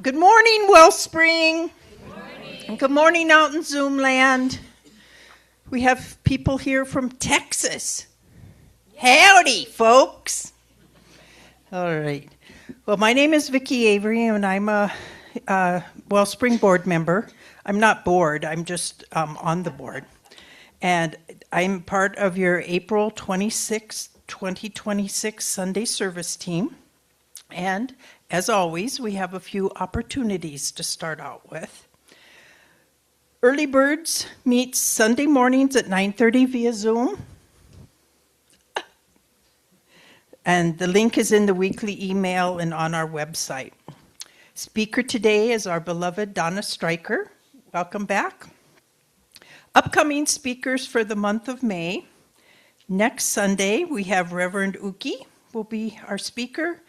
Good morning, Wellspring. Good morning. And good morning out in Zoom land. We have people here from Texas. Howdy, folks. All right. Well, my name is Vicki Avery, and I'm a Wellspring board member. I'm not board, I'm just on the board. And I'm part of your April 26, 2026 Sunday service team. And as always, we have a few opportunities to start out with. Early Birds meets Sunday mornings at 9:30 via Zoom. And the link is in the weekly email and on our website. Speaker today is our beloved Donna Stryker. Welcome back. Upcoming speakers for the month of May. Next Sunday, we have Reverend Uki will be our speaker.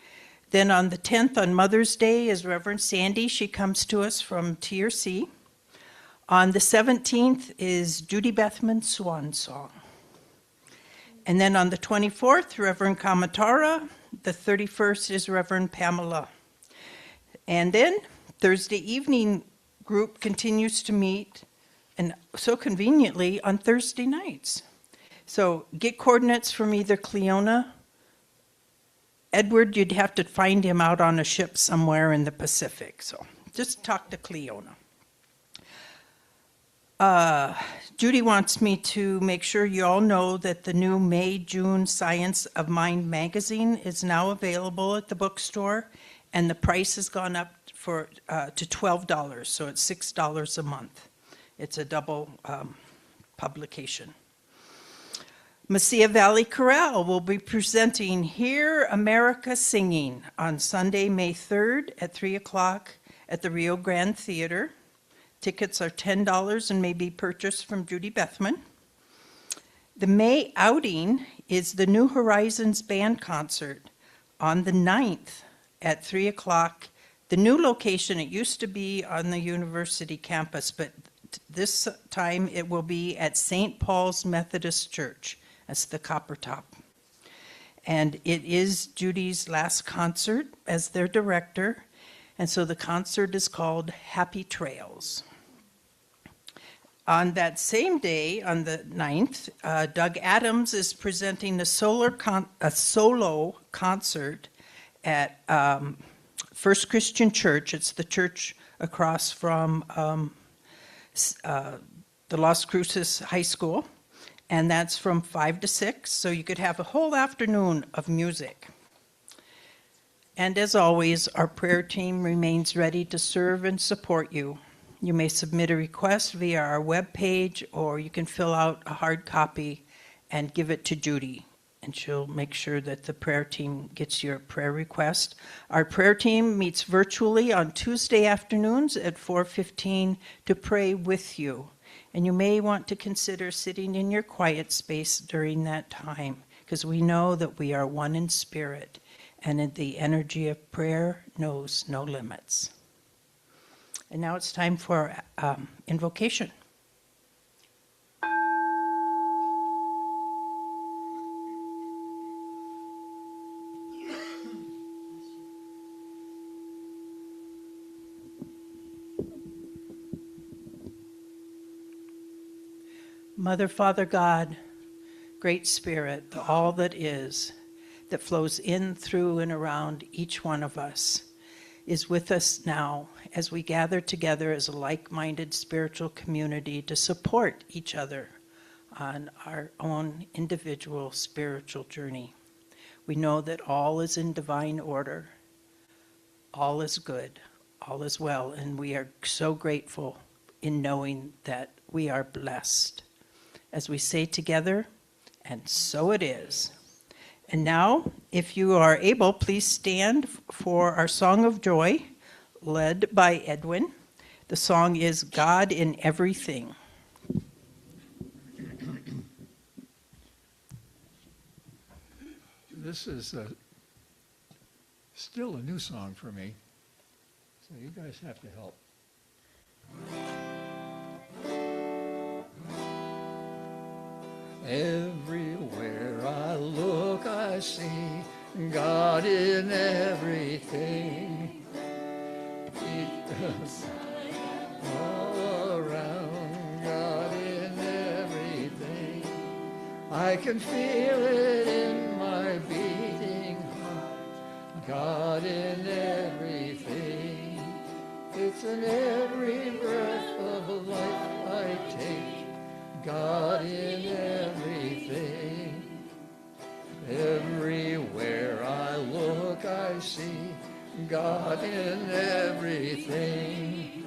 Then on the 10th, on Mother's Day, is Reverend Sandy. She comes to us from TRC. On the 17th is Judy Bethman's Swan Song. And then on the 24th, Reverend Kamatara. The 31st is Reverend Pamela. And then Thursday evening group continues to meet, and so conveniently on Thursday nights. So get coordinates from either Cleona. Edward, you'd have to find him out on a ship somewhere in the Pacific. So just talk to Cleona. Judy wants me to make sure you all know that the new May-June Science of Mind magazine is now available at the bookstore, and the price has gone up to $12, so it's $6 a month. It's a double publication. Mesilla Valley Chorale will be presenting Hear America Singing on Sunday, May 3rd at 3 o'clock at the Rio Grande Theater. Tickets are $10 and may be purchased from Judy Bethman. The May outing is the New Horizons Band Concert on the 9th at 3 o'clock. The new location, it used to be on the university campus, but this time it will be at St. Paul's Methodist Church. That's the Copper Top. And it is Judy's last concert as their director, and so the concert is called Happy Trails. On that same day, on the 9th, Doug Adams is presenting a solo concert at First Christian Church. It's the church across from the Las Cruces High School. And that's from 5 to 6, so you could have a whole afternoon of music. And as always, our prayer team remains ready to serve and support you. You may submit a request via our webpage, or you can fill out a hard copy and give it to Judy, and she'll make sure that the prayer team gets your prayer request. Our prayer team meets virtually on Tuesday afternoons at 4:15 to pray with you. And you may want to consider sitting in your quiet space during that time, because we know that we are one in spirit, and the energy of prayer knows no limits. And now it's time for invocation. Mother, Father, God, Great Spirit, the all that is, that flows in, through, and around each one of us, is with us now as we gather together as a like-minded spiritual community to support each other on our own individual spiritual journey. We know that all is in divine order, all is good, all is well, and we are so grateful in knowing that we are blessed. As we say together, and so it is. And now, if you are able, please stand for our Song of Joy, led by Edwin. The song is God in Everything. This is still a new song for me, so you guys have to help. Everywhere I look, I see God in everything. He All around, God in everything. I can feel it in my beating heart. God in everything. It's in every breath of life I take. God in everything. Everywhere I look, I see God in everything.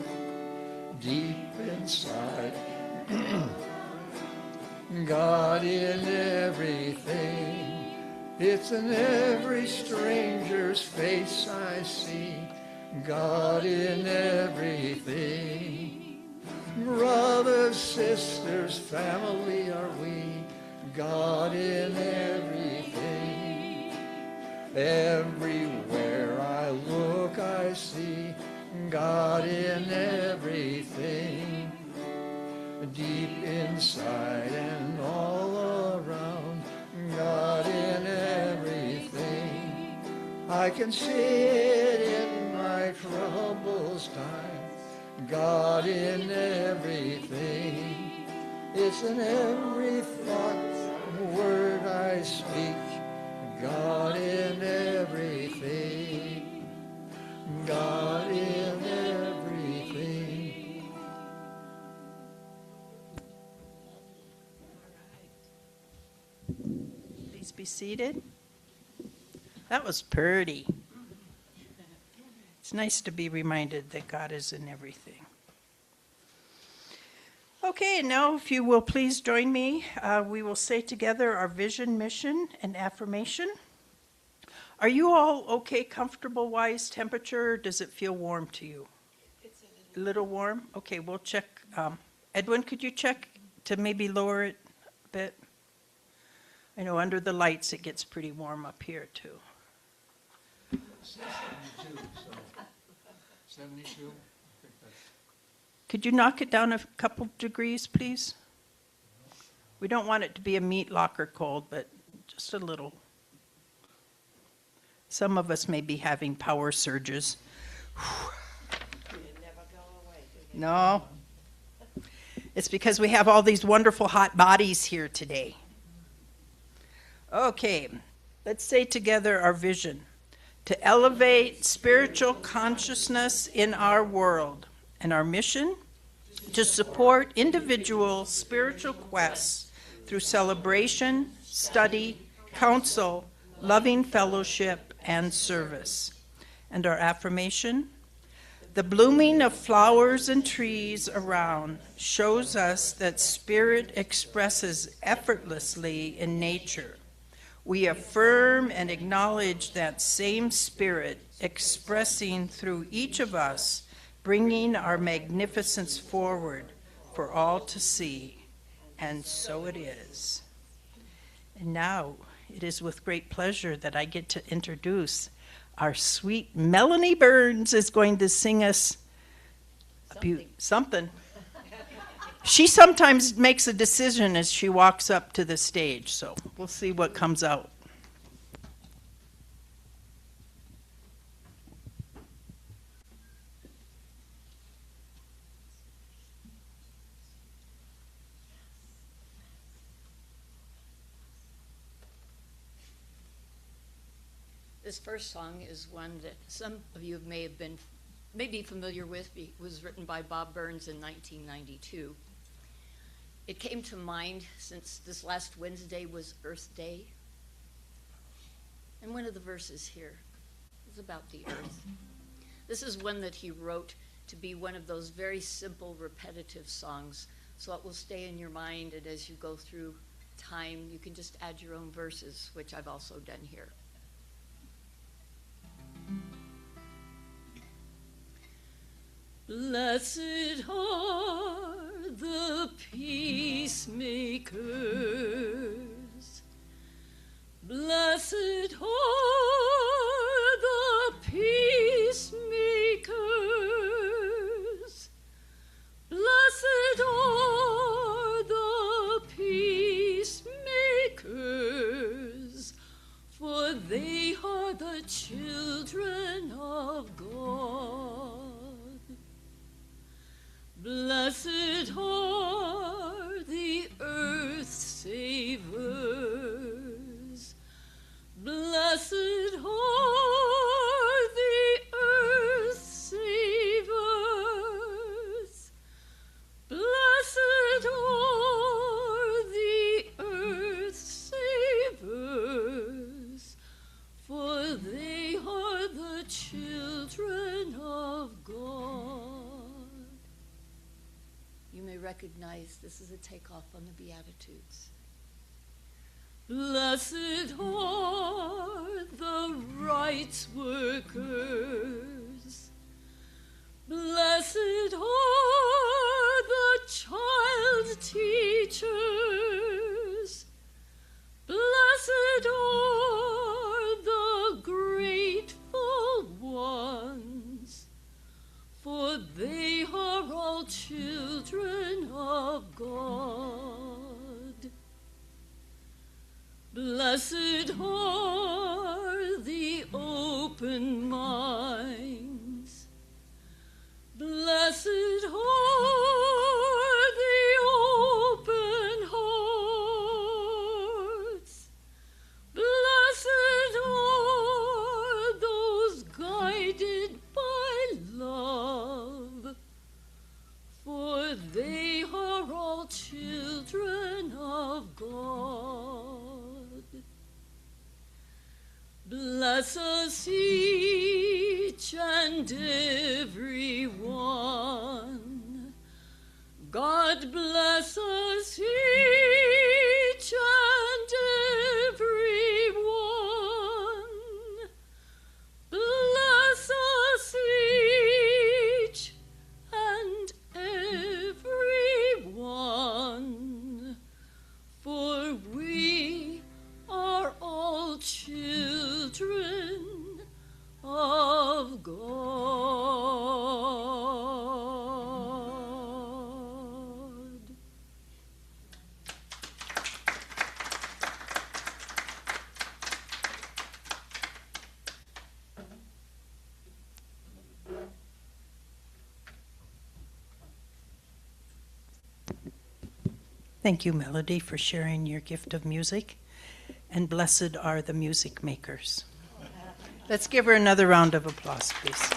Deep inside, God in everything. It's in every stranger's face I see God in everything. Brothers, sisters, family are we, God in everything. Everywhere I look, I see God in everything. Deep inside and all around, God in everything. I can see it in my troubles time, God in everything. It's in every thought and word I speak, God in everything. God in everything. Please be seated. That was pretty. It's nice to be reminded that God is in everything. Okay, now if you will please join me, we will say together our vision, mission, and affirmation. Are you all okay comfortable-wise temperature, or does it feel warm to you? It's a little warm? Okay, we'll check. Edwin, could you check to maybe lower it a bit? I know under the lights it gets pretty warm up here too. 72, so 72. I think that's Could you knock it down a couple degrees, please? We don't want it to be a meat locker cold, but just a little. Some of us may be having power surges. No. It's because we have all these wonderful hot bodies here today. Okay, let's say together our vision: to elevate spiritual consciousness in our world, and our mission: to support individual spiritual quests through celebration, study, counsel, loving fellowship, and service. And our affirmation: the blooming of flowers and trees around shows us that spirit expresses effortlessly in nature. We affirm and acknowledge that same spirit expressing through each of us, bringing our magnificence forward for all to see. And so it is. And now it is with great pleasure that I get to introduce our sweet Melanie Burns is going to sing us something. She sometimes makes a decision as she walks up to the stage, so we'll see what comes out. This first song is one that some of you may be familiar with. It was written by Bob Burns in 1992. It came to mind since this last Wednesday was Earth Day. And one of the verses here is about the earth. This is one that he wrote to be one of those very simple, repetitive songs, so it will stay in your mind, and as you go through time, you can just add your own verses, which I've also done here. Blessed are the peacemakers. Blessed are the peacemakers. Blessed are the peacemakers, for they are the children of God. recognize this is a takeoff on the Beatitudes. Blessed are the rights workers. Blessed are the child teachers. Blessed are the grateful ones, for they are all children of God. Blessed are the open minds. Blessed are the open hearts. Blessed are those guided by love, for they are all children of God. Bless us each and every one. God bless us each and every one. Bless us each and every one, for we are all children of God. Thank you, Melody, for sharing your gift of music. And blessed are the music makers. Let's give her another round of applause, please.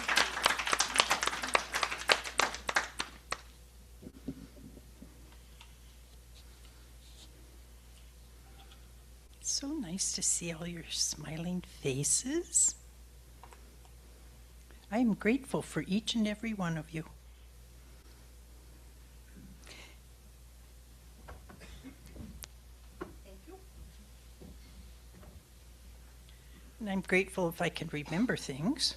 It's so nice to see all your smiling faces. I am grateful for each and every one of you. And I'm grateful if I can remember things.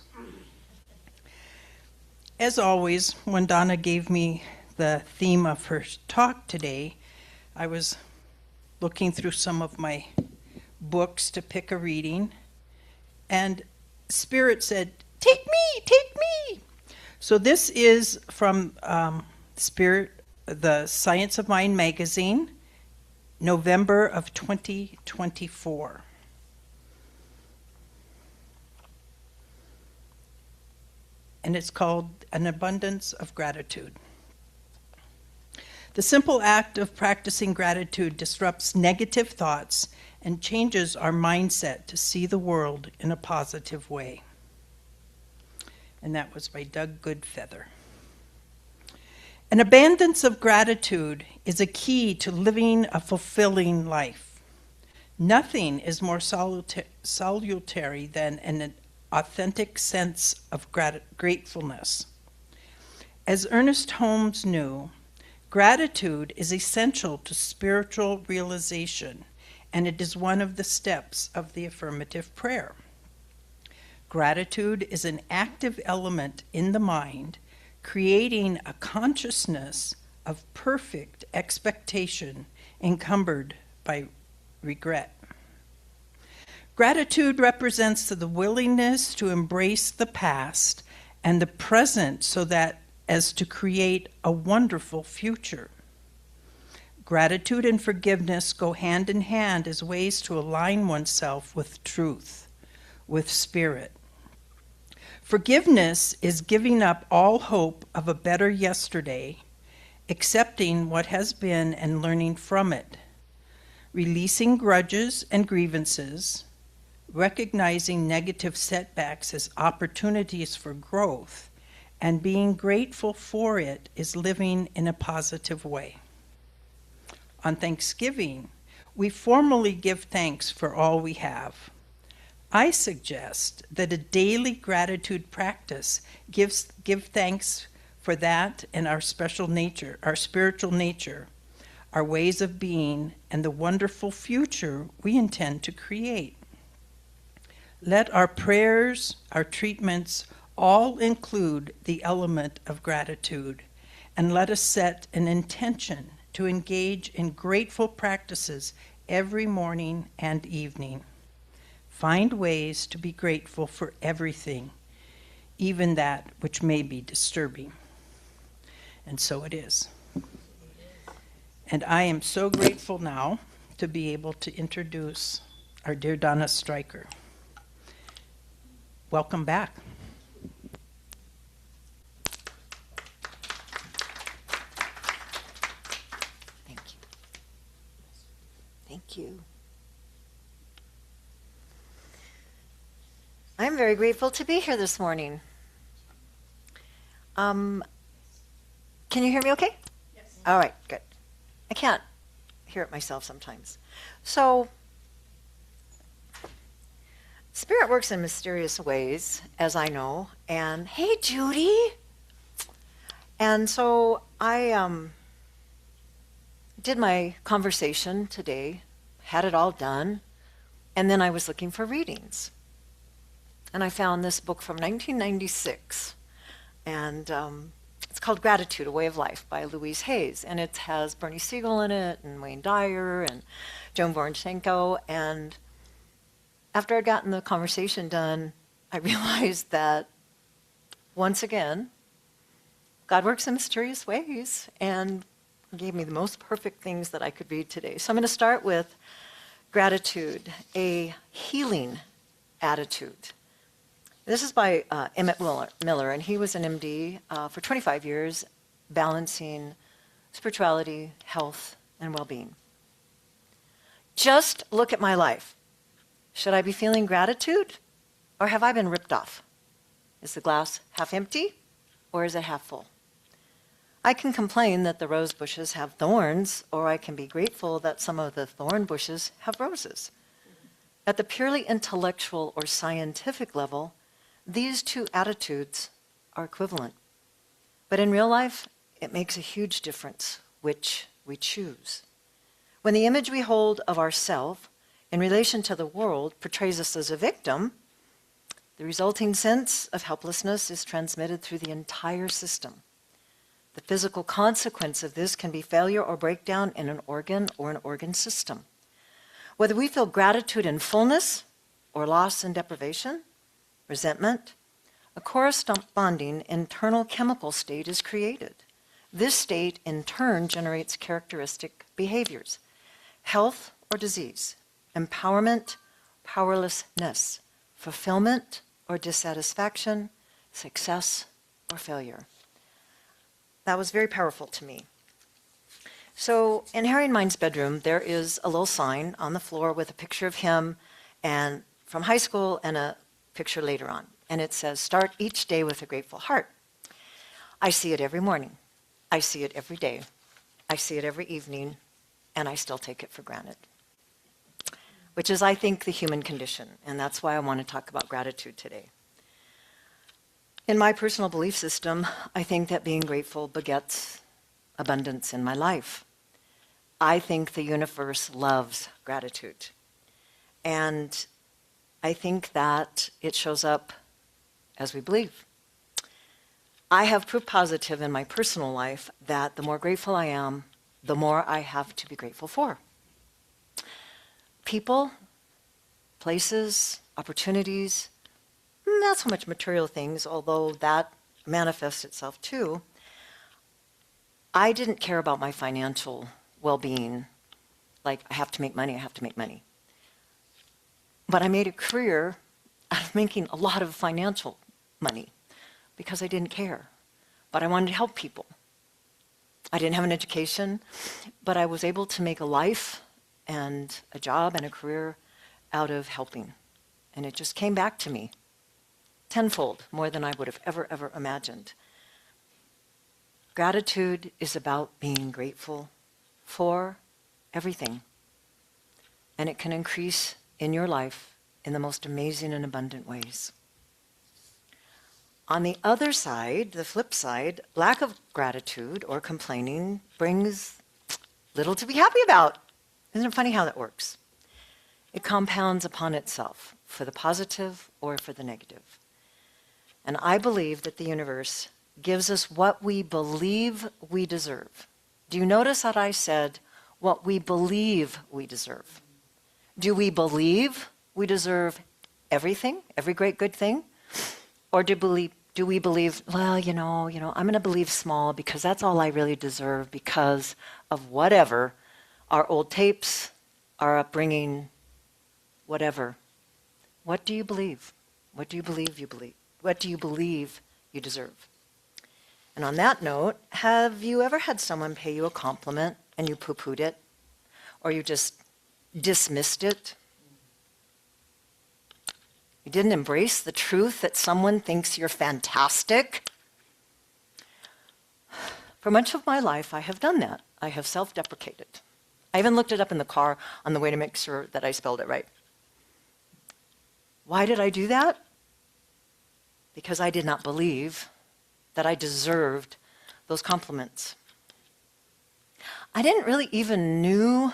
As always, when Donna gave me the theme of her talk today, I was looking through some of my books to pick a reading, and Spirit said, "Take me, take me." So this is from Spirit, the Science of Mind magazine, November of 2024. And it's called An Abundance of Gratitude. The simple act of practicing gratitude disrupts negative thoughts and changes our mindset to see the world in a positive way. And that was by Doug Goodfeather. An abundance of gratitude is a key to living a fulfilling life. Nothing is more salutary than an authentic sense of gratefulness. As Ernest Holmes knew, gratitude is essential to spiritual realization, and it is one of the steps of the affirmative prayer. Gratitude is an active element in the mind, creating a consciousness of perfect expectation encumbered by regret. Gratitude represents the willingness to embrace the past and the present so that as to create a wonderful future. Gratitude and forgiveness go hand in hand as ways to align oneself with truth, with spirit. Forgiveness is giving up all hope of a better yesterday, accepting what has been and learning from it, releasing grudges and grievances, recognizing negative setbacks as opportunities for growth, and being grateful for it is living in a positive way. On Thanksgiving, we formally give thanks for all we have. I suggest that a daily gratitude practice give thanks for that and our special nature, our spiritual nature, our ways of being, and the wonderful future we intend to create. Let our prayers, our treatments, all include the element of gratitude, and let us set an intention to engage in grateful practices every morning and evening. Find ways to be grateful for everything, even that which may be disturbing. And so it is. And I am so grateful now to be able to introduce our dear Donna Stryker. Welcome back. Thank you. Thank you. I'm very grateful to be here this morning. Can you hear me okay? Yes. All right, good. I can't hear it myself sometimes. So, Spirit works in mysterious ways, as I know. And hey, Judy. And so I did my conversation today, had it all done, and then I was looking for readings. And I found this book from 1996, and it's called Gratitude, A Way of Life by Louise Hayes, and it has Bernie Siegel in it, and Wayne Dyer, and Joan Voronchenko, and after I'd gotten the conversation done, I realized that, once again, God works in mysterious ways, and gave me the most perfect things that I could read today. So I'm going to start with Gratitude, a Healing Attitude. This is by Emmett Miller, and he was an MD for 25 years, balancing spirituality, health, and well-being. Just look at my life. Should I be feeling gratitude, or have I been ripped off? Is the glass half empty, or is it half full? I can complain that the rose bushes have thorns, or I can be grateful that some of the thorn bushes have roses. At the purely intellectual or scientific level, these two attitudes are equivalent. But in real life, it makes a huge difference which we choose. When the image we hold of ourselves in relation to the world portrays us as a victim, the resulting sense of helplessness is transmitted through the entire system. The physical consequence of this can be failure or breakdown in an organ or an organ system. Whether we feel gratitude in fullness or loss and deprivation, resentment, a corresponding internal chemical state is created. This state, in turn, generates characteristic behaviors: health or disease, empowerment, powerlessness, fulfillment or dissatisfaction, success or failure. That was very powerful to me. So in Harry and mine's bedroom, there is a little sign on the floor with a picture of him and from high school and a picture later on. And it says, "Start each day with a grateful heart." I see it every morning. I see it every day. I see it every evening, and I still take it for granted. Which is, I think, the human condition, and that's why I want to talk about gratitude today. In my personal belief system, I think that being grateful begets abundance in my life. I think the universe loves gratitude. And I think that it shows up as we believe. I have proof positive in my personal life that the more grateful I am, the more I have to be grateful for. People, places, opportunities, not so much material things, although that manifests itself too. I didn't care about my financial well-being, like I have to make money, I have to make money. But I made a career out of making a lot of financial money because I didn't care. But I wanted to help people. I didn't have an education, but I was able to make a life and a job and a career out of helping. And it just came back to me tenfold, more than I would have ever imagined. Gratitude is about being grateful for everything. And it can increase in your life in the most amazing and abundant ways. On the other side, the flip side, lack of gratitude or complaining brings little to be happy about. Isn't it funny how that works? It compounds upon itself for the positive or for the negative. And I believe that the universe gives us what we believe we deserve. Do you notice that I said what we believe we deserve? Do we believe we deserve everything, every great good thing? Or do we believe, well, I'm going to believe small because that's all I really deserve because of whatever, our old tapes, our upbringing, whatever. What do you believe? What do you believe you believe? What do you believe you deserve? And on that note, have you ever had someone pay you a compliment and you poo-pooed it? Or you just dismissed it? You didn't embrace the truth that someone thinks you're fantastic? For much of my life, I have done that. I have self-deprecated. I even looked it up in the car on the way to make sure that I spelled it right. Why did I do that? Because I did not believe that I deserved those compliments. I didn't really even knew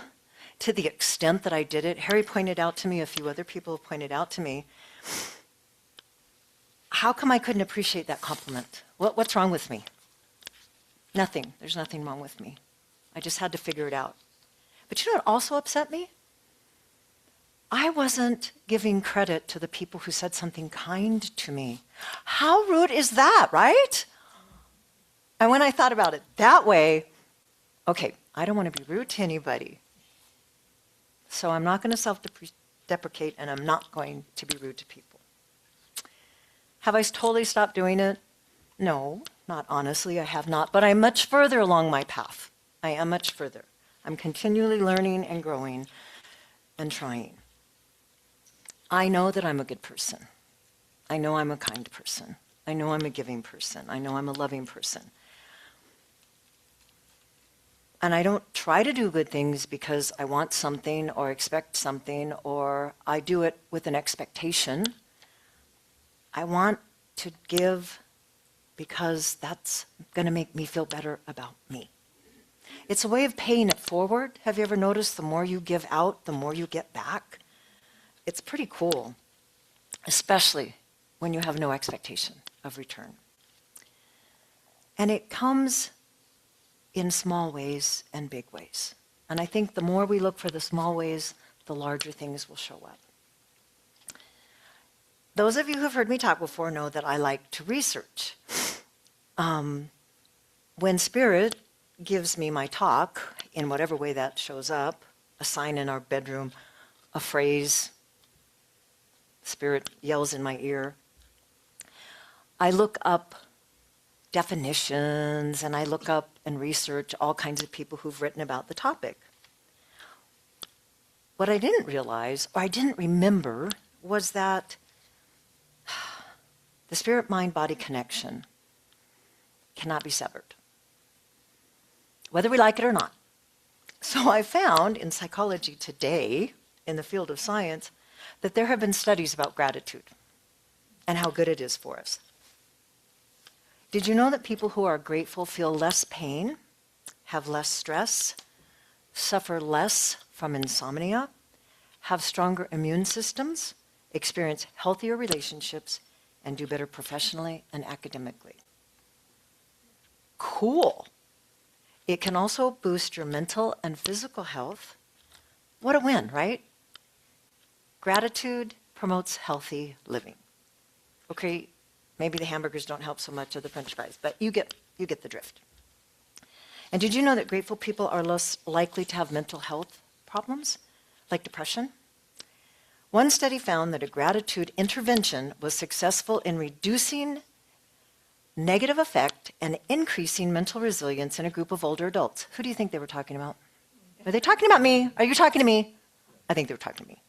to the extent that I did it. Harry pointed out to me, a few other people have pointed out to me, how come I couldn't appreciate that compliment? What's wrong with me? Nothing. There's nothing wrong with me. I just had to figure it out. But you know what also upset me? I wasn't giving credit to the people who said something kind to me. How rude is that, right? And when I thought about it that way, okay, I don't want to be rude to anybody. So I'm not going to self-deprecate, and I'm not going to be rude to people. Have I totally stopped doing it? No, not honestly, I have not. But I'm much further along my path. I am much further. I'm continually learning and growing and trying. I know that I'm a good person. I know I'm a kind person. I know I'm a giving person. I know I'm a loving person. And I don't try to do good things because I want something or expect something, or I do it with an expectation. I want to give because that's going to make me feel better about me. It's a way of paying it forward. Have you ever noticed the more you give out, the more you get back? It's pretty cool, especially when you have no expectation of return. And it comes in small ways and big ways. And I think the more we look for the small ways, the larger things will show up. Those of you who have heard me talk before know that I like to research. When Spirit gives me my talk, in whatever way that shows up, a sign in our bedroom, a phrase, Spirit yells in my ear, I look up definitions, and I look up and research all kinds of people who've written about the topic. What I didn't realize, or I didn't remember, was that the spirit-mind-body connection cannot be severed, whether we like it or not. So I found in psychology today, in the field of science, that there have been studies about gratitude and how good it is for us. Did you know that people who are grateful feel less pain, have less stress, suffer less from insomnia, have stronger immune systems, experience healthier relationships, and do better professionally and academically? Cool. It can also boost your mental and physical health. What a win, right? Gratitude promotes healthy living. Okay, maybe the hamburgers don't help so much, or the french fries, but you get the drift. And did you know that grateful people are less likely to have mental health problems, like depression? One study found that a gratitude intervention was successful in reducing negative effect and increasing mental resilience in a group of older adults. Who do you think they were talking about? Are they talking about me? Are you talking to me? I think they were talking to me.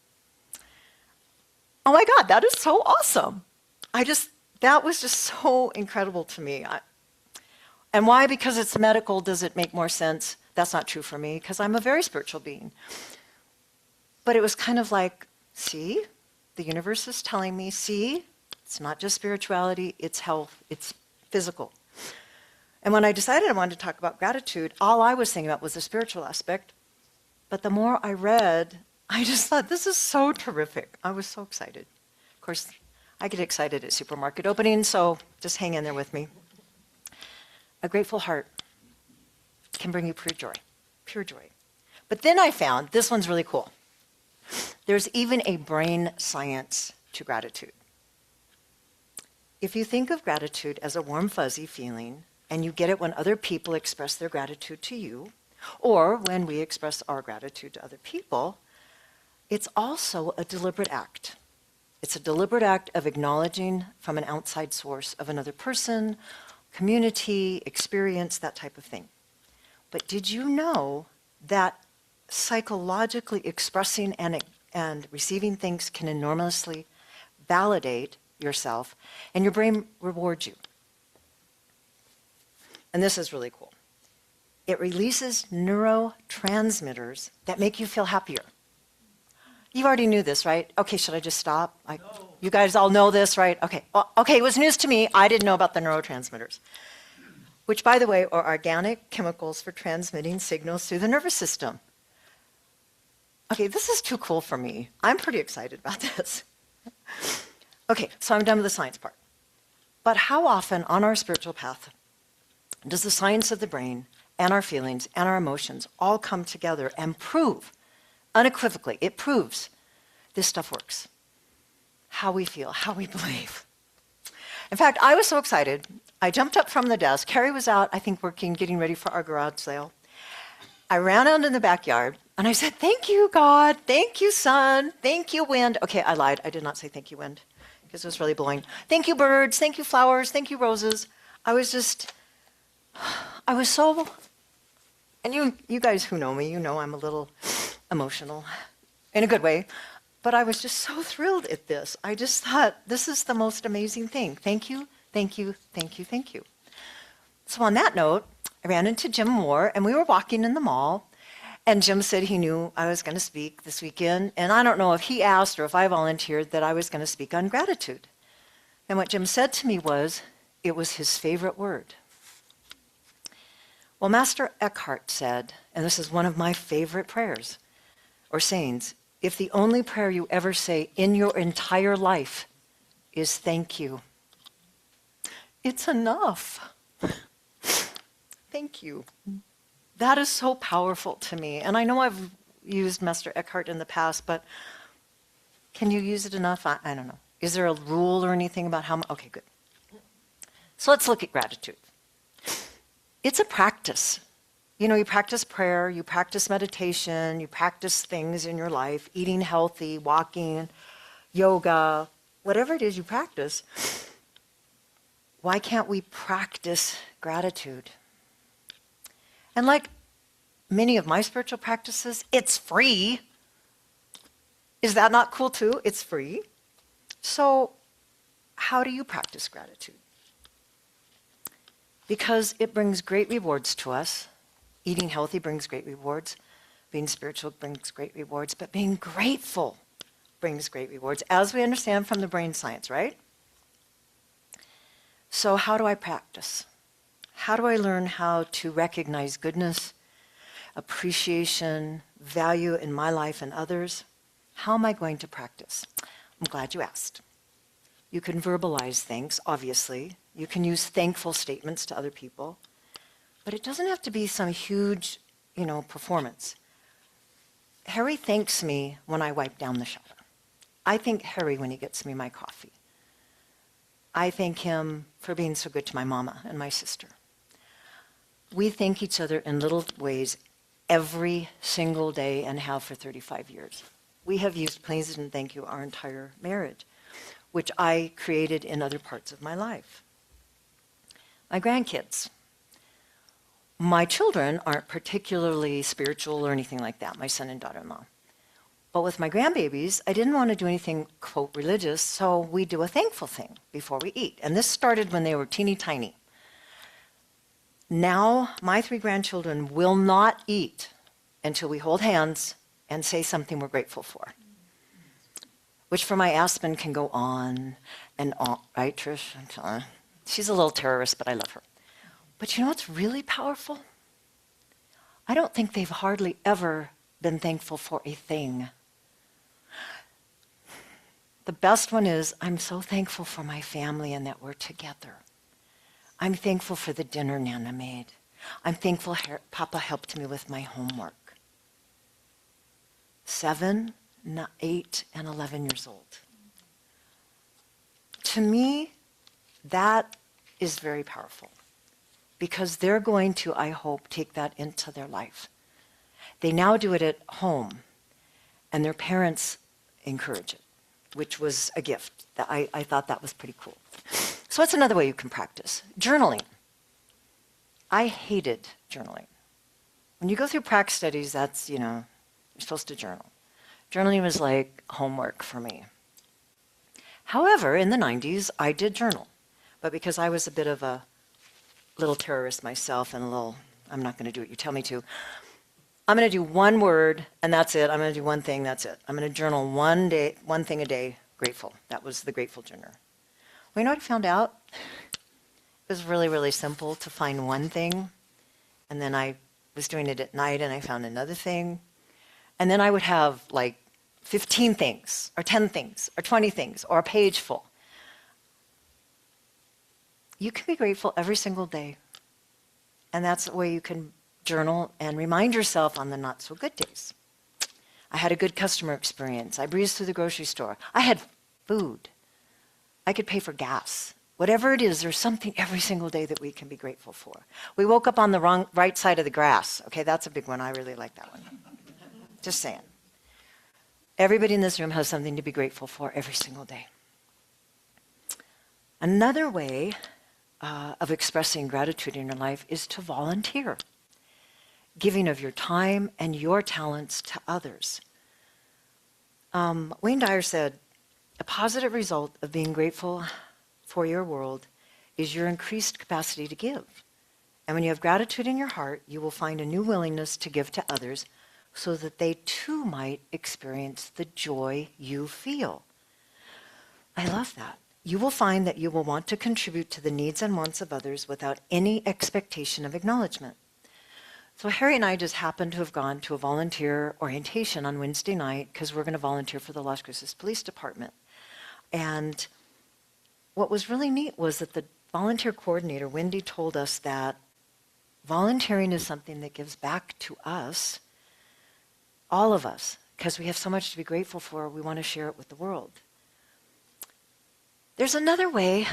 Oh my God, that is so awesome. That was just so incredible to me. And why? Because it's medical, does it make more sense? That's not true for me, because I'm a very spiritual being. But it was kind of like, see, the universe is telling me, see, It's not just spirituality, it's health, it's physical. And when I decided I wanted to talk about gratitude, all I was thinking about was the spiritual aspect. But the more I read, I just thought, this is so terrific. I was so excited. Of course, I get excited at supermarket openings, so just hang in there with me. A grateful heart can bring you pure joy, pure joy. But then I found, this one's really cool. There's even a brain science to gratitude. If you think of gratitude as a warm, fuzzy feeling, and you get it when other people express their gratitude to you, or when we express our gratitude to other people, it's also a deliberate act. It's a deliberate act of acknowledging from an outside source of another person, community, experience, that type of thing. But did you know that psychologically expressing and receiving things can enormously validate yourself, and your brain rewards you? And this is really cool. It releases neurotransmitters that make you feel happier. You already knew this, right? Okay, should I just stop? No. You guys all know this, right? Okay. Well, okay, it was news to me. I didn't know about the neurotransmitters, which, by the way, are organic chemicals for transmitting signals through the nervous system. Okay, this is too cool for me. I'm pretty excited about this. Okay, so I'm done with the science part. But how often on our spiritual path does the science of the brain and our feelings and our emotions all come together and prove, unequivocally, it proves this stuff works? How we feel, how we believe. In fact, I was so excited, I jumped up from the desk. Carrie was out, I think, working, getting ready for our garage sale. I ran out in the backyard, and I said, thank you, God. Thank you, sun. Thank you, wind. Okay, I lied. I did not say thank you, wind, because it was really blowing. Thank you, birds. Thank you, flowers. Thank you, roses. I was so, and you guys who know me, you know I'm a little emotional in a good way, but I was just so thrilled at this. I just thought, this is the most amazing thing. Thank you, thank you, thank you, thank you. So on that note, I ran into Jim Moore, and we were walking in the mall, and Jim said he knew I was going to speak this weekend, and I don't know if he asked or if I volunteered that I was going to speak on gratitude. And what Jim said to me was, it was his favorite word. Well, Master Eckhart said, and this is one of my favorite prayers or sayings, if the only prayer you ever say in your entire life is thank you, it's enough. Thank you. That is so powerful to me. And I know I've used Master Eckhart in the past, but can you use it enough? I don't know. Is there a rule or anything about how much? Okay, good. So let's look at gratitude. It's a practice. You know, you practice prayer, you practice meditation, you practice things in your life, eating healthy, walking, yoga, whatever it is you practice. Why can't we practice gratitude? And like many of my spiritual practices, it's free. Is that not cool too? It's free. So how do you practice gratitude? Because it brings great rewards to us. Eating healthy brings great rewards. Being spiritual brings great rewards. But being grateful brings great rewards, as we understand from the brain science, right? So how do I practice? How do I learn how to recognize goodness, appreciation, value in my life and others? How am I going to practice? I'm glad you asked. You can verbalize things, obviously. You can use thankful statements to other people. But it doesn't have to be some huge, performance. Harry thanks me when I wipe down the shower. I thank Harry when he gets me my coffee. I thank him for being so good to my mama and my sister. We thank each other in little ways every single day and have for 35 years. We have used please and thank you our entire marriage, which I created in other parts of my life. My grandkids. My children aren't particularly spiritual or anything like that, my son and daughter-in-law. But with my grandbabies, I didn't want to do anything, quote, religious, so we do a thankful thing before we eat. And this started when they were teeny tiny. Now, my 3 grandchildren will not eat until we hold hands and say something we're grateful for. which for my Aspen can go on and on, right, Trish? She's a little terrorist, but I love her. But you know what's really powerful? I don't think they've hardly ever been thankful for a thing. The best one is, I'm so thankful for my family and that we're together. I'm thankful for the dinner Nana made. I'm thankful Papa helped me with my homework. 7, 8, and 11 years old. To me, that is very powerful because they're going to, I hope, take that into their life. They now do it at home, and their parents encourage it, which was a gift. I thought that was pretty cool. So that's another way you can practice. Journaling. I hated journaling. When you go through prac studies, that's, you're supposed to journal. Journaling was like homework for me. However, in the 90s, I did journal. But because I was a bit of a little terrorist myself and I'm not going to do what you tell me to, I'm going to do one word, and that's it. I'm going to do one thing, that's it. I'm going to journal one thing a day, grateful. That was the Grateful Journal. Well, you know what I found out? It was really, really simple to find one thing, and then I was doing it at night, and I found another thing. And then I would have like 15 things, or 10 things, or 20 things, or a page full. You can be grateful every single day. And that's the way you can journal and remind yourself on the not so good days. I had a good customer experience. I breezed through the grocery store. I had food. I could pay for gas. Whatever it is, there's something every single day that we can be grateful for. We woke up on the right side of the grass. Okay, that's a big one. I really like that one. Just saying. Everybody in this room has something to be grateful for every single day. Another way of expressing gratitude in your life is to volunteer, giving of your time and your talents to others. Wayne Dyer said, a positive result of being grateful for your world is your increased capacity to give. And when you have gratitude in your heart, you will find a new willingness to give to others so that they too might experience the joy you feel. I love that. You will find that you will want to contribute to the needs and wants of others without any expectation of acknowledgement. So Harry and I just happened to have gone to a volunteer orientation on Wednesday night because we're going to volunteer for the Las Cruces Police Department. And what was really neat was that the volunteer coordinator, Wendy, told us that volunteering is something that gives back to us, all of us, because we have so much to be grateful for, we want to share it with the world. There's another way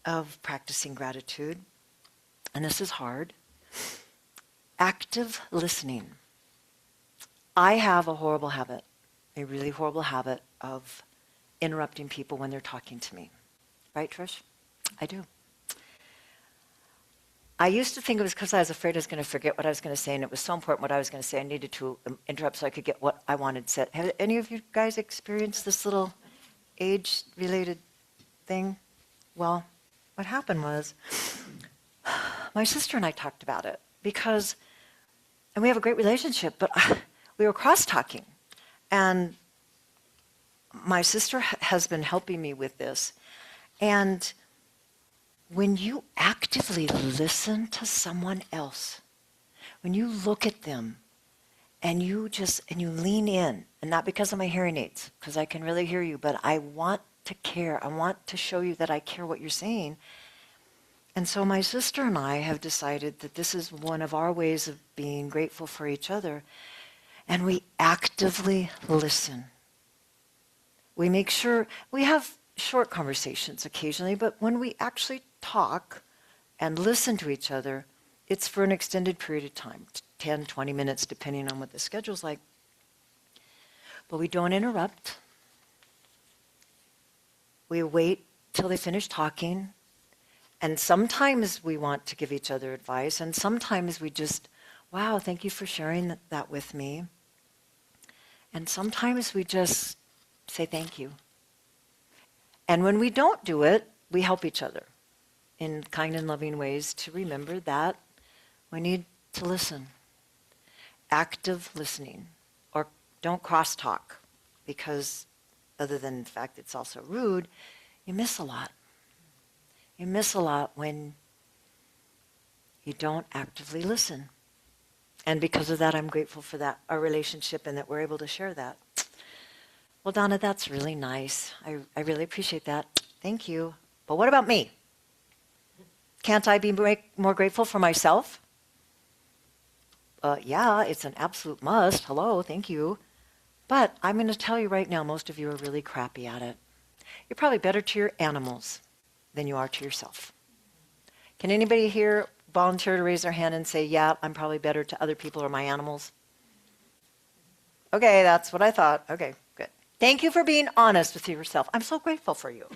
of practicing gratitude, and this is hard. Active listening. I have a horrible habit, a really horrible habit of interrupting people when they're talking to me. Right, Trish? I do. I used to think it was because I was afraid I was going to forget what I was going to say, and it was so important what I was going to say, I needed to interrupt so I could get what I wanted said. Have any of you guys experienced this little age-related thing? Well, what happened was my sister and I talked about it because, and we have a great relationship, but we were cross-talking. And my sister has been helping me with this. And when you actively listen to someone else, when you look at them and you lean in, and not because of my hearing aids, because I can really hear you, but I want to care. I want to show you that I care what you're saying. And so my sister and I have decided that this is one of our ways of being grateful for each other. And we actively listen. We make sure, we have short conversations occasionally, but when we actually talk and listen to each other, it's for an extended period of time, 10, 20 minutes, depending on what the schedule's like. But we don't interrupt. We wait till they finish talking. And sometimes we want to give each other advice, and sometimes we just, wow, thank you for sharing that with me. And sometimes we just say thank you. And when we don't do it, we help each other in kind and loving ways to remember that we need to listen. Active listening. Or don't crosstalk, because other than the fact it's also rude, you miss a lot. You miss a lot when you don't actively listen. And because of that, I'm grateful for that, our relationship, and that we're able to share that. Well, Donna, that's really nice. I really appreciate that. Thank you. But what about me? Can't I be more grateful for myself? Yeah, it's an absolute must. Hello, thank you. But I'm going to tell you right now, most of you are really crappy at it. You're probably better to your animals than you are to yourself. Can anybody here volunteer to raise their hand and say, yeah, I'm probably better to other people or my animals? Okay, that's what I thought. Okay, good. Thank you for being honest with yourself. I'm so grateful for you.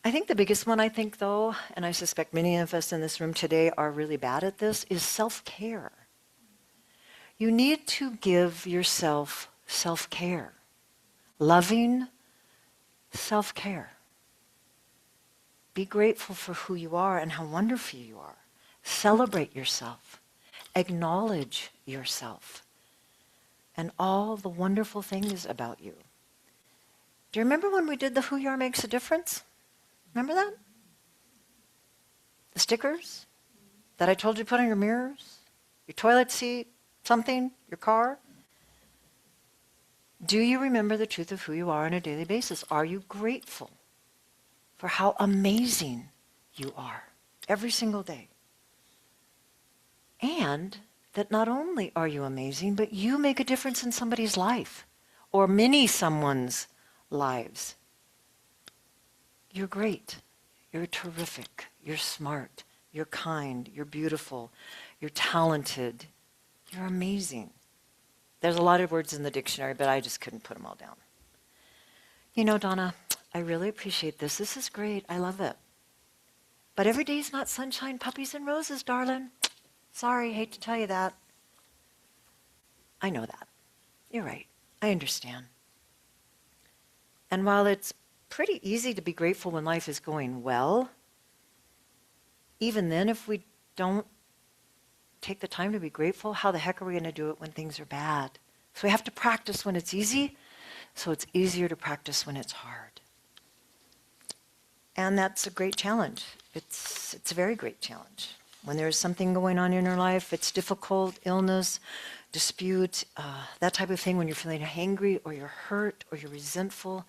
I think the biggest one, though, and I suspect many of us in this room today are really bad at this, is self-care. You need to give yourself self-care. Loving self-care. Be grateful for who you are and how wonderful you are. Celebrate yourself. Acknowledge yourself. And all the wonderful things about you. Do you remember when we did the Who You Are Makes a Difference? Remember that? The stickers that I told you to put on your mirrors, your toilet seat, something, your car? Do you remember the truth of who you are on a daily basis? Are you grateful for how amazing you are every single day? And that not only are you amazing, but you make a difference in somebody's life or many someone's lives. You're great. You're terrific. You're smart. You're kind. You're beautiful. You're talented. You're amazing. There's a lot of words in the dictionary, but I just couldn't put them all down. You know, Donna, I really appreciate this. This is great. I love it. But every day's not sunshine, puppies, and roses, darling. Sorry, hate to tell you that. I know that. You're right. I understand. And while it's pretty easy to be grateful when life is going well, even then, if we don't take the time to be grateful, how the heck are we going to do it when things are bad? So we have to practice when it's easy, so it's easier to practice when it's hard. And that's a great challenge. It's a very great challenge. When there's something going on in your life, it's difficult, illness, dispute, that type of thing, when you're feeling angry or you're hurt or you're resentful.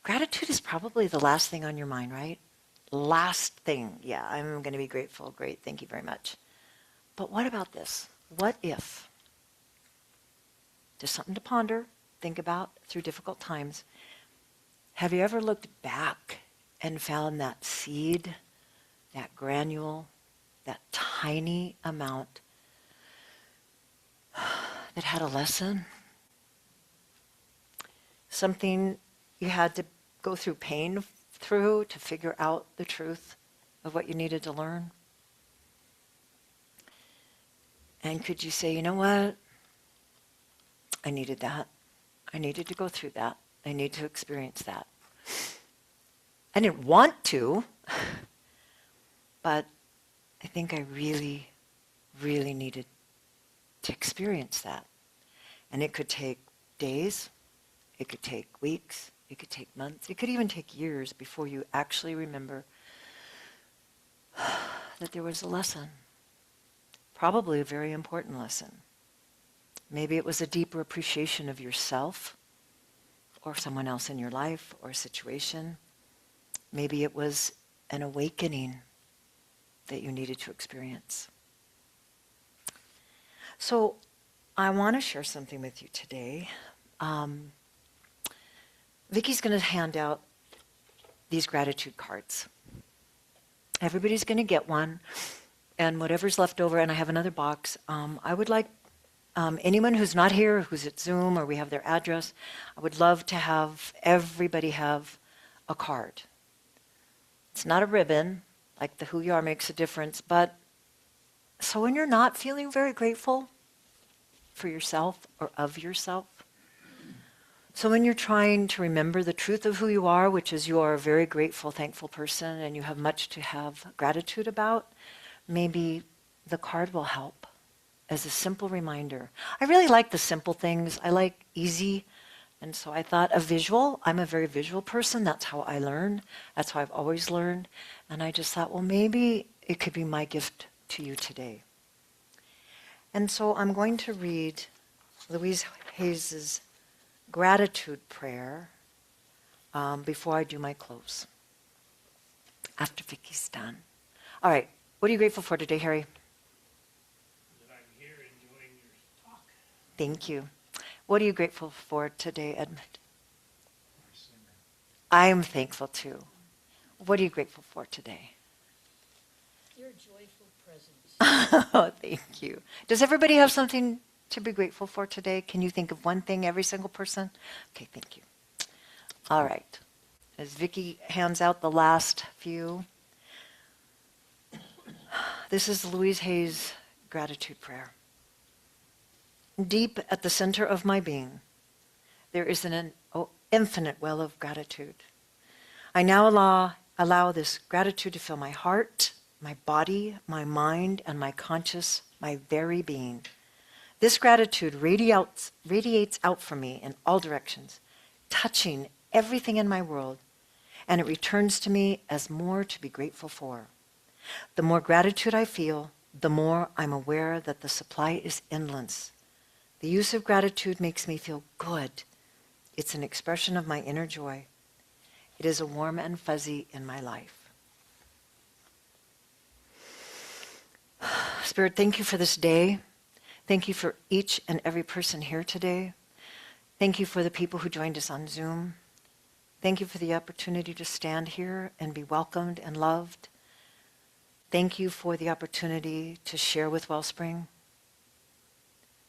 Gratitude is probably the last thing on your mind, right? Last thing. Yeah, I'm going to be grateful. Great, thank you very much. But what about this? What if? Just something to ponder, think about through difficult times. Have you ever looked back and found that seed, that granule, that tiny amount that had a lesson? Something you had to go through pain through to figure out the truth of what you needed to learn? And could you say, you know what? I needed that. I needed to go through that. I need to experience that. I didn't want to, but I think I really, really needed to experience that. And it could take days, it could take weeks, it could take months, it could even take years before you actually remember that there was a lesson. Probably a very important lesson. Maybe it was a deeper appreciation of yourself or someone else in your life or a situation. Maybe it was an awakening that you needed to experience. So I want to share something with you today. Vicky's going to hand out these gratitude cards. Everybody's going to get one, and whatever's left over, and I have another box. I would like anyone who's not here, who's at Zoom, or we have their address, I would love to have everybody have a card. It's not a ribbon, like the Who You Are Makes a Difference, but so when you're not feeling very grateful for yourself or of yourself, so when you're trying to remember the truth of who you are, which is you are a very grateful, thankful person, and you have much to have gratitude about, maybe the card will help. as a simple reminder. I really like the simple things. I like easy. And so I thought a visual, I'm a very visual person. That's how I learn. That's how I've always learned. And I just thought, well, maybe it could be my gift to you today. And so I'm going to read Louise Hayes's gratitude prayer before I do my close, after Vicky's done. All right, what are you grateful for today, Harry? That I'm here enjoying your talk. Thank you. What are you grateful for today, Edmund? Our singer. I am thankful too. What are you grateful for today? Your joyful presence. Oh, thank you. Does everybody have something to be grateful for today? Can you think of one thing, every single person? Okay, thank you. All right. As Vicky hands out the last few, this is Louise Hayes' gratitude prayer. Deep at the center of my being, there is an infinite well of gratitude. I now allow this gratitude to fill my heart, my body, my mind, and my conscious, my very being. This gratitude radiates out from me in all directions, touching everything in my world, and it returns to me as more to be grateful for. The more gratitude I feel, the more I'm aware that the supply is endless. The use of gratitude makes me feel good. It's an expression of my inner joy. It is a warm and fuzzy in my life. Spirit, thank you for this day. Thank you for each and every person here today. Thank you for the people who joined us on Zoom. Thank you for the opportunity to stand here and be welcomed and loved. Thank you for the opportunity to share with Wellspring.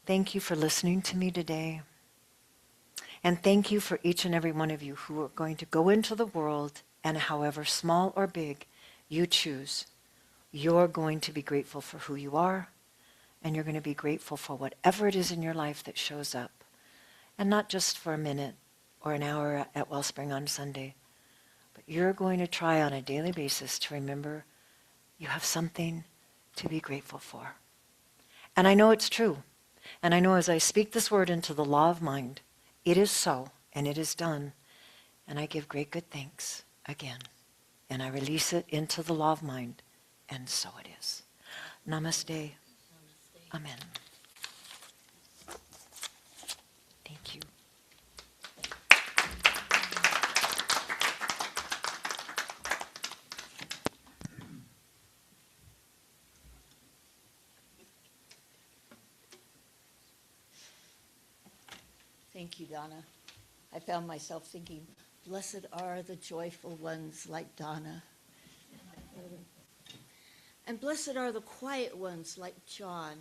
Thank you for listening to me today. And thank you for each and every one of you who are going to go into the world, and however small or big you choose, you're going to be grateful for who you are, and you're going to be grateful for whatever it is in your life that shows up. And not just for a minute or an hour at Wellspring on Sunday, but you're going to try on a daily basis to remember you have something to be grateful for. And I know it's true. And I know as I speak this word into the law of mind, it is so, and it is done. And I give great good thanks again. And I release it into the law of mind, and so it is. Namaste. Amen. Thank you. Thank you, Donna. I found myself thinking, blessed are the joyful ones like Donna. And blessed are the quiet ones like John.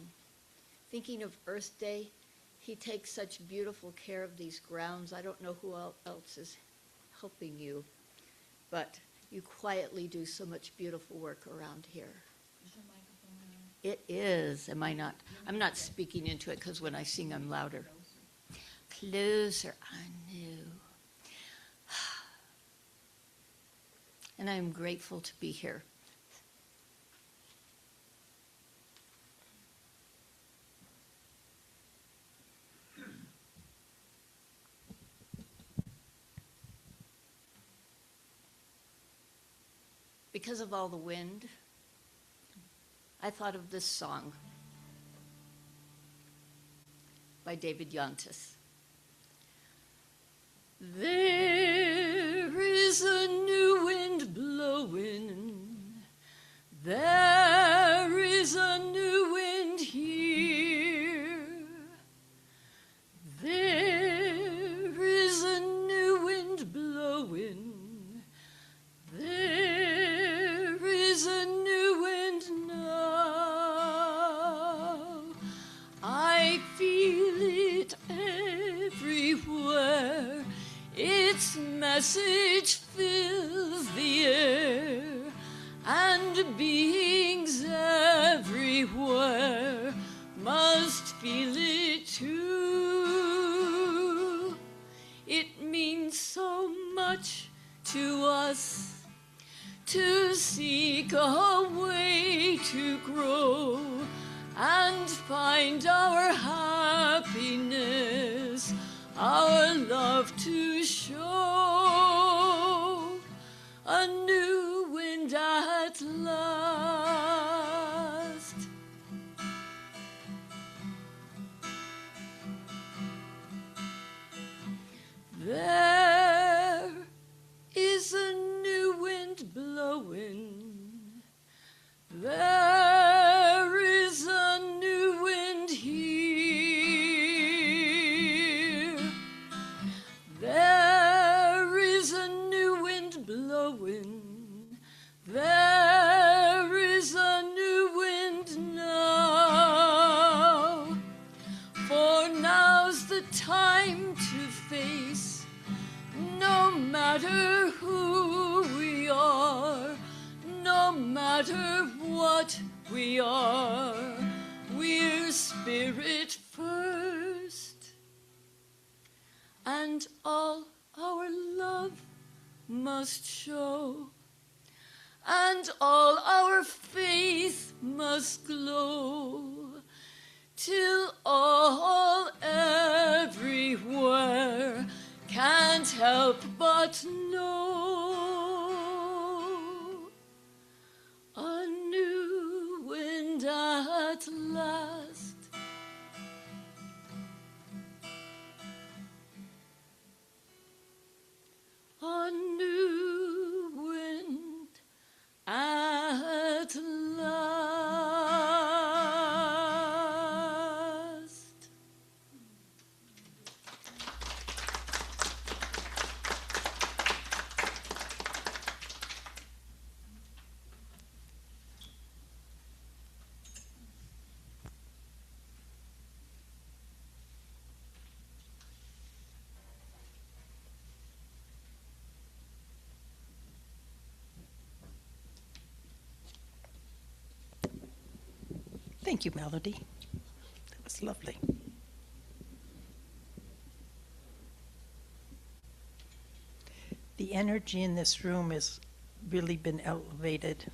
Thinking of Earth Day, he takes such beautiful care of these grounds. I don't know who else is helping you, but you quietly do so much beautiful work around here. It is. Am I not? I'm not speaking into it because when I sing, I'm louder. Closer, I knew. And I'm grateful to be here. Because of all the wind, I thought of this song by David Yontis. There is a new wind blowing. There is a new wind here. There is a new wind blowing. There is a new wind now. I feel it everywhere. Its message fills the air, and beings everywhere must feel it too. It means so much to us to seek a way to grow and find our happiness, our love to show. A new wind at last. There is a new wind blowing. There is a new wind here. There is a new wind blowing. There is a new wind now. For now's the time to face, no matter who we are, no matter what we are, we're spirit first. And all our love must show, and all our faith must glow, till all everywhere can't help but know. A new wind at last. A new wind at last. Thank you, Melody. That was lovely. The energy in this room has really been elevated.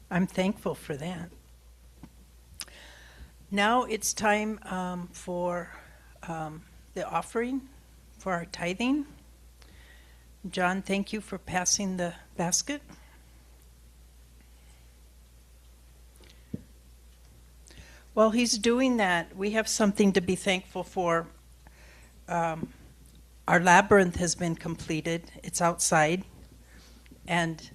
I'm thankful for that. Now it's time for the offering, for our tithing. John, thank you for passing the basket. While he's doing that, we have something to be thankful for. Our labyrinth has been completed. It's outside. And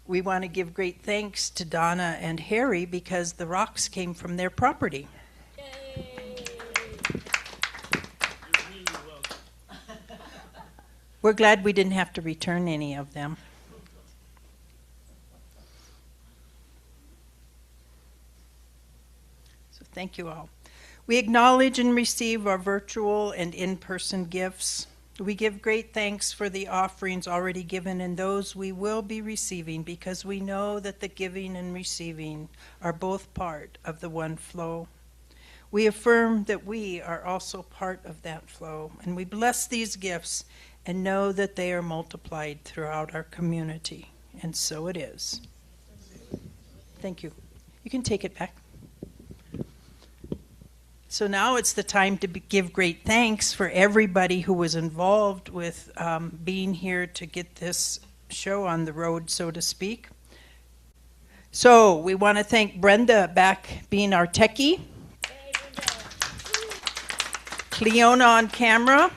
we want to give great thanks to Donna and Harry because the rocks came from their property. Yay! We're glad we didn't have to return any of them. Thank you all. We acknowledge and receive our virtual and in-person gifts. We give great thanks for the offerings already given and those we will be receiving because we know that the giving and receiving are both part of the one flow. We affirm that we are also part of that flow, and we bless these gifts and know that they are multiplied throughout our community. And so it is. Thank you. You can take it back. So now it's the time to give great thanks for everybody who was involved with being here to get this show on the road, so to speak. So we want to thank Brenda back being our techie. Hey, Brenda. Cleona on camera.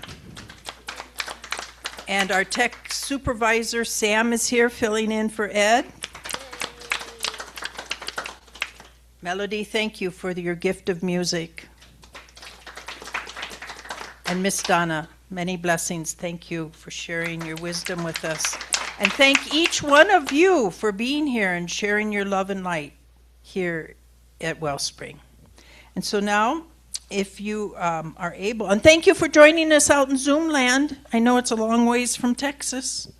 And our tech supervisor, Sam, is here filling in for Ed. Melody, thank you for your gift of music. And Miss Donna, many blessings. Thank you for sharing your wisdom with us. And thank each one of you for being here and sharing your love and light here at Wellspring. And so now, if you are able, and thank you for joining us out in Zoom land. I know it's a long ways from Texas.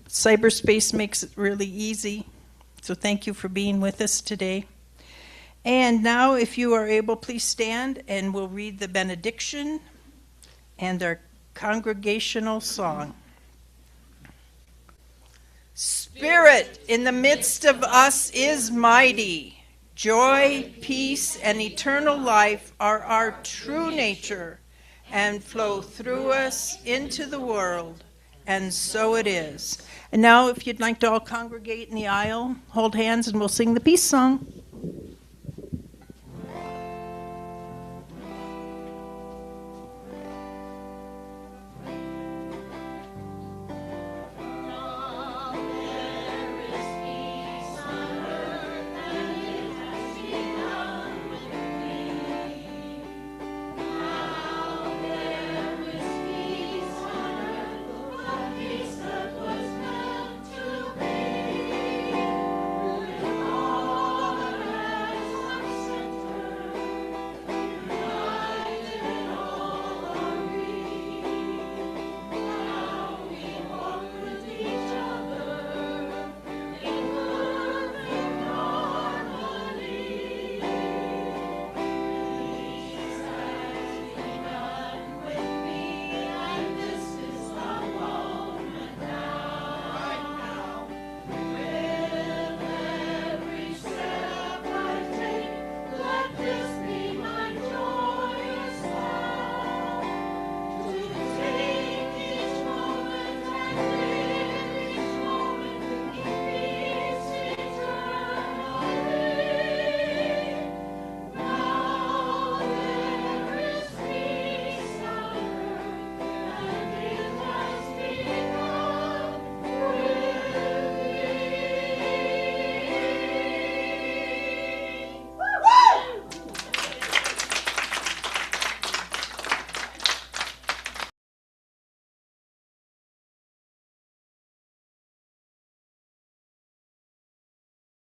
Cyberspace makes it really easy. So thank you for being with us today. And now, if you are able, please stand and we'll read the benediction and our congregational song. Spirit in the midst of us is mighty. Joy, peace, and eternal life are our true nature and flow through us into the world, and so it is. And now, if you'd like to all congregate in the aisle, hold hands, and we'll sing the peace song.